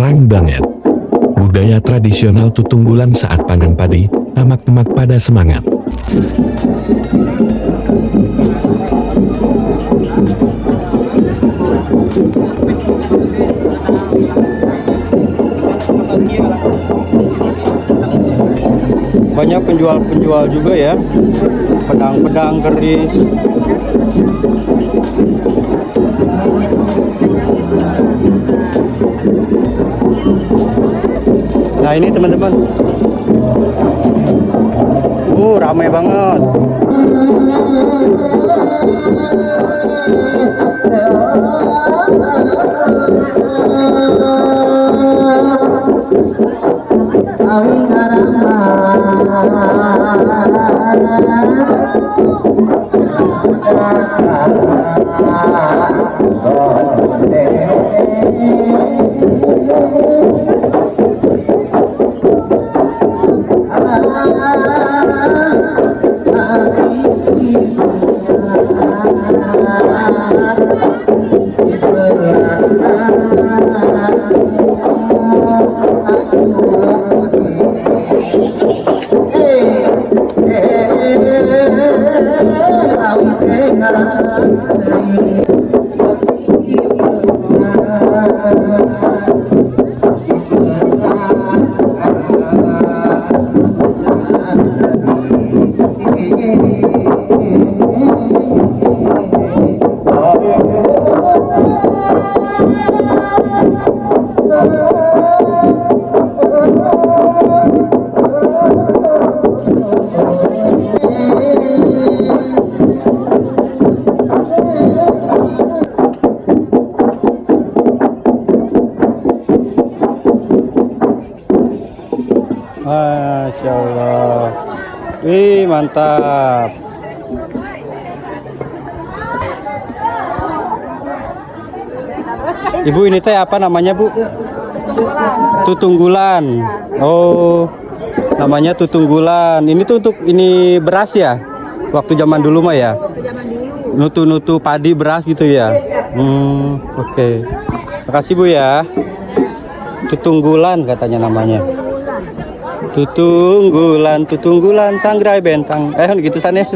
Terang banget. Budaya tradisional tutunggulan saat panen padi, tamak-tamak pada semangat. Banyak penjual-penjual juga ya, pedang-pedang keris. Nah ini teman-teman, ramai banget. Masya Allah, wih mantap. Ibu ini teh apa namanya Bu? Tutunggulan. Oh, namanya tutunggulan. Ini tuh untuk ini beras ya? Waktu zaman dulu mah ya? Nutu-nutu padi beras gitu ya? Oke. Makasih Bu ya. Tutunggulan katanya namanya. Tutunggulan, tutunggulan, sangrai bentang. Gitu sanes.